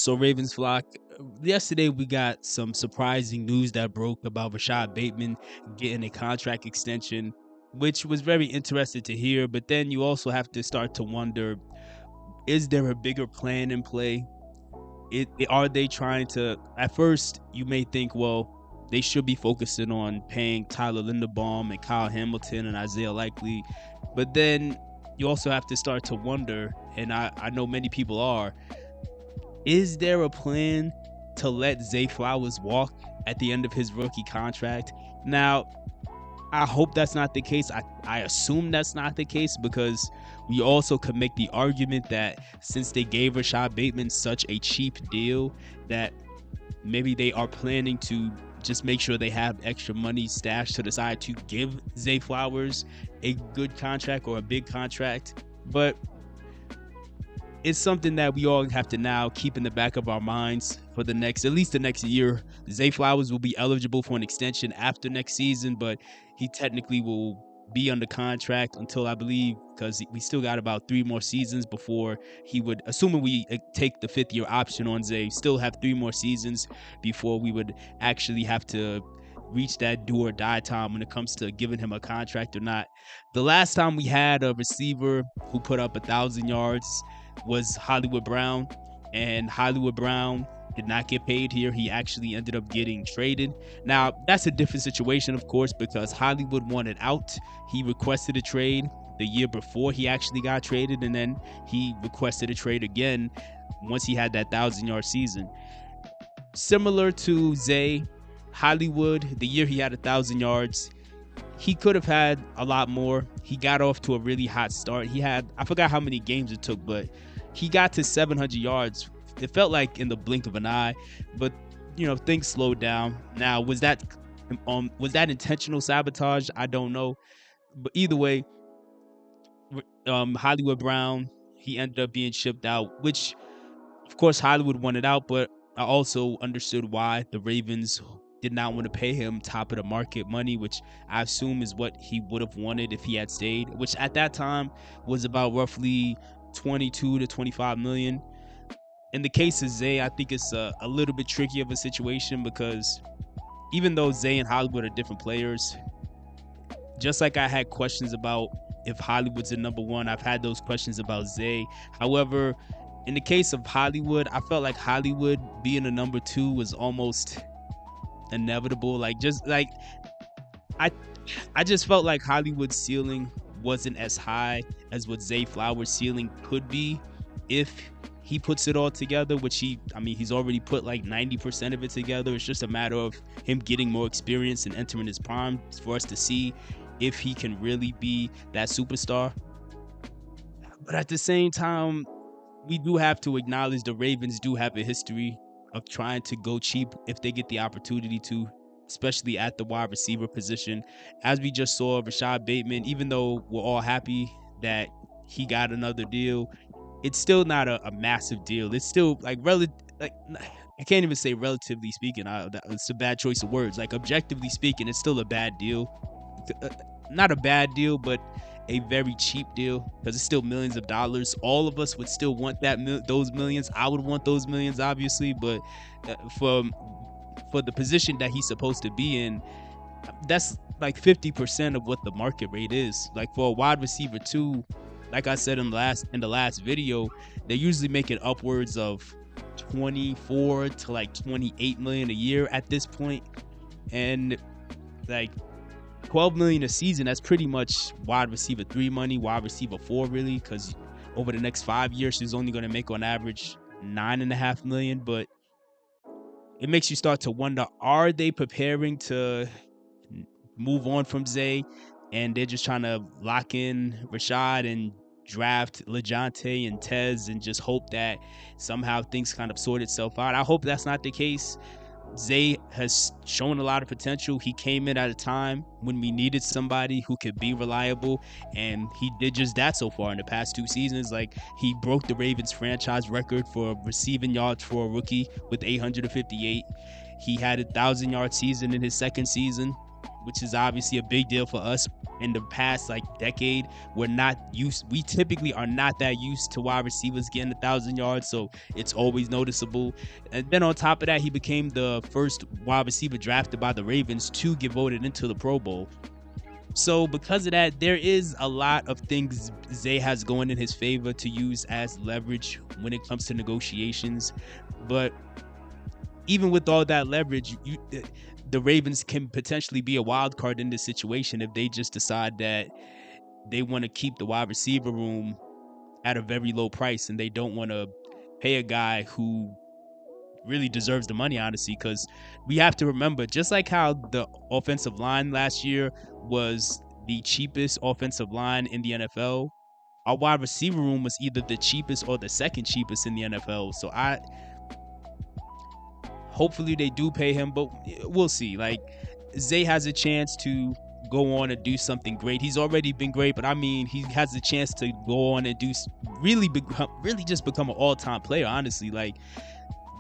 So Ravens flock, yesterday we got some surprising news that broke about Rashad Bateman getting a contract extension, which was very interesting to hear. But then you also have to start to wonder, is there a bigger plan in play? Are they trying to, at first you may think, well, they should be focusing on paying Tyler Linderbaum and Kyle Hamilton and Isaiah Likely. But then you also have to start to wonder, and I know many people are, is there a plan to let Zay Flowers walk at the end of his rookie contract? Now, I hope that's not the case. I assume that's not the case because we also could make the argument that since they gave Rashad Bateman such a cheap deal, that maybe they are planning to just make sure they have extra money stashed to the side to give Zay Flowers a good contract or a big contract. But it's something that we all have to now keep in the back of our minds for the next, at least the next year. Zay Flowers will be eligible for an extension after next season, but he technically will be under contract until, I believe, because we still got about 3 more seasons before he would, assuming we take the 5th-year option on Zay, still have 3 more seasons before we would actually have to reach that do or die time when it comes to giving him a contract or not. The last time we had a receiver who put up 1,000 yards was Hollywood Brown, and Hollywood Brown did not get paid here. He actually ended up getting traded. Now, that's a different situation, of course, because Hollywood wanted out. He requested a trade the year before he actually got traded, and then he requested a trade again once he had that 1,000-yard season. Similar to Zay, Hollywood, the year he had 1,000 yards, he could have had a lot more. He got off to a really hot start. He had, I forgot how many games it took, but he got to 700 yards. It felt like in the blink of an eye, but things slowed down. Now, was that intentional sabotage? I don't know, but either way, Hollywood Brown, he ended up being shipped out, which of course Hollywood wanted out, but I also understood why the Ravens did not want to pay him top of the market money, which I assume is what he would have wanted if he had stayed, which at that time was about roughly 22 to 25 million. In the case of Zay, I think it's a little bit tricky of a situation because even though Zay and Hollywood are different players, just like I had questions about if Hollywood's a number one, I've had those questions about Zay. However, in the case of Hollywood, I felt like Hollywood being a number 2 was almost inevitable. I just felt like Hollywood's ceiling wasn't as high as what Zay Flowers' ceiling could be if he puts it all together, which he's already put like 90% of it together. It's just a matter of him getting more experience and entering his prime for us to see if he can really be that superstar. But at the same time, we do have to acknowledge the Ravens do have a history of trying to go cheap if they get the opportunity to, especially at the wide receiver position. As we just saw, Rashad Bateman, even though we're all happy that he got another deal, it's still not a massive deal. It's still I can't even say relatively speaking. It's a bad choice of words. Like, objectively speaking, it's still a bad deal. Not a bad deal, but a very cheap deal because it's still millions of dollars. All of us would still want those millions. I would want those millions, obviously, but for the position that he's supposed to be in, that's like 50% of what the market rate is. Like, for a wide receiver too, like I said in the last video, they're usually making upwards of 24 to like 28 million a year at this point, and like 12 million a season, that's pretty much wide receiver 3 money, wide receiver 4 really, because over the next 5 years she's only going to make on average 9.5 million. But it makes you start to wonder, are they preparing to move on from Zay and they're just trying to lock in Rashad and draft LeJounte and Tez and just hope that somehow things kind of sort itself out? I hope that's not the case. Zay has shown a lot of potential. He came in at a time when we needed somebody who could be reliable, and he did just that so far in the past 2 seasons. Like, he broke the Ravens franchise record for receiving yards for a rookie with 858. He had 1,000-yard season in his second season. which is obviously a big deal for us. In the past like decade, we typically are not that used to wide receivers getting 1,000 yards, so it's always noticeable. And then on top of that, he became the first wide receiver drafted by the Ravens to get voted into the Pro Bowl. So because of that, there is a lot of things Zay has going in his favor to use as leverage when it comes to negotiations. But even with all that leverage, the Ravens can potentially be a wild card in this situation if they just decide that they want to keep the wide receiver room at a very low price and they don't want to pay a guy who really deserves the money, honestly, because we have to remember, just like how the offensive line last year was the cheapest offensive line in the NFL, our wide receiver room was either the cheapest or the second cheapest in the NFL. So hopefully they do pay him, but we'll see. Like, Zay has a chance to go on and do something great. He's already been great, but I mean, he has a chance to go on and really just become an all-time player, honestly. Like,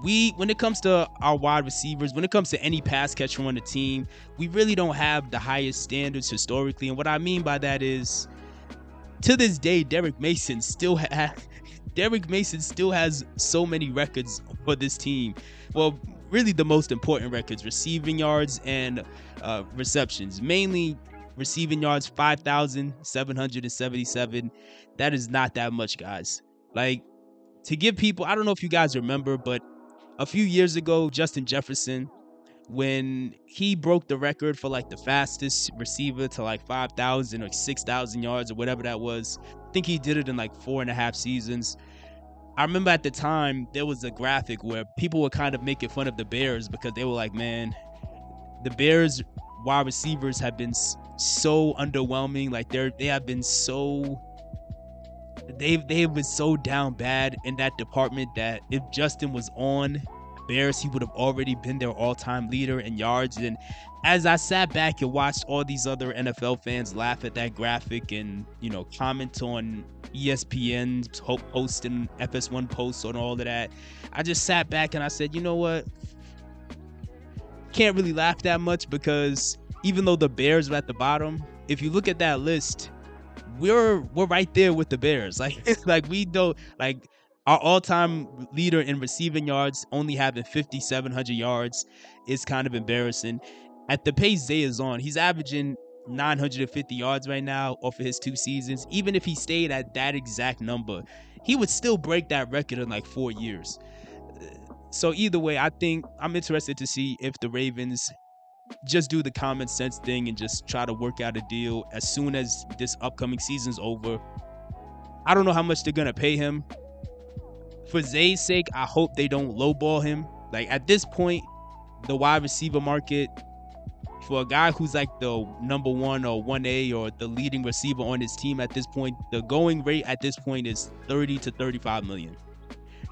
when it comes to our wide receivers, when it comes to any pass catcher on the team, we really don't have the highest standards historically. And what I mean by that is, to this day, Derrick Mason still has so many records for this team. Well, really the most important records: receiving yards and receptions. Mainly receiving yards, 5,777. That is not that much, guys. Like, to give people, I don't know if you guys remember, but a few years ago, Justin Jefferson, when he broke the record for like the fastest receiver to like 5,000 or 6,000 yards or whatever that was, I think he did it in like 4.5 seasons. I remember at the time there was a graphic where people were kind of making fun of the Bears because they were like, man, the Bears wide receivers have been so underwhelming. Like, they have been so down bad in that department that if Justin was on Bears, he would have already been their all-time leader in yards. And as I sat back and watched all these other NFL fans laugh at that graphic and, comment on ESPN's post and FS1 posts on all of that, I just sat back and I said, you know what? Can't really laugh that much, because even though the Bears are at the bottom, if you look at that list, we're right there with the Bears. Like we don't, like, our all-time leader in receiving yards only having 5,700 yards is kind of embarrassing. At the pace Zay is on, he's averaging 950 yards right now off of his 2 seasons. Even if he stayed at that exact number, he would still break that record in like 4 years. So either way, I think I'm interested to see if the Ravens just do the common sense thing and just try to work out a deal as soon as this upcoming season's over. I don't know how much they're going to pay him. For Zay's sake, I hope they don't lowball him. Like, at this point, the wide receiver market, for a guy who's like the number 1 or 1A or the leading receiver on his team at this point, the going rate at this point is 30 to 35 million.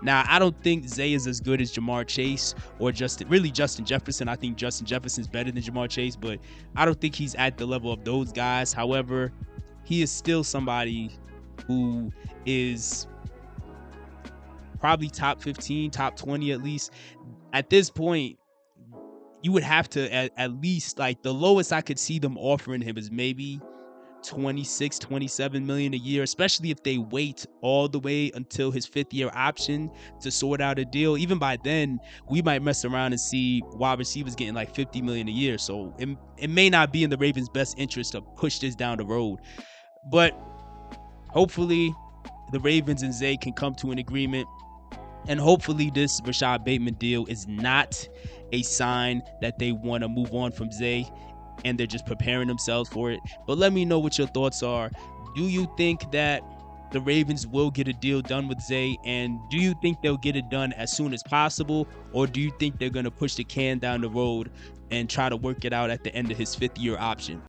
Now, I don't think Zay is as good as Ja'Marr Chase or Justin Jefferson. I think Justin Jefferson's better than Ja'Marr Chase, but I don't think he's at the level of those guys. However, he is still somebody who is probably top 15, top 20 at least. At this point, you would have to at least, like, the lowest I could see them offering him is maybe 26, 27 million a year, especially if they wait all the way until his 5th-year option to sort out a deal. Even by then, we might mess around and see wide receivers getting like 50 million a year. So it may not be in the Ravens' best interest to push this down the road. But hopefully the Ravens and Zay can come to an agreement. And hopefully this Rashad Bateman deal is not a sign that they want to move on from Zay and they're just preparing themselves for it. But let me know what your thoughts are. Do you think that the Ravens will get a deal done with Zay? And do you think they'll get it done as soon as possible? Or do you think they're going to push the can down the road and try to work it out at the end of his 5th-year option?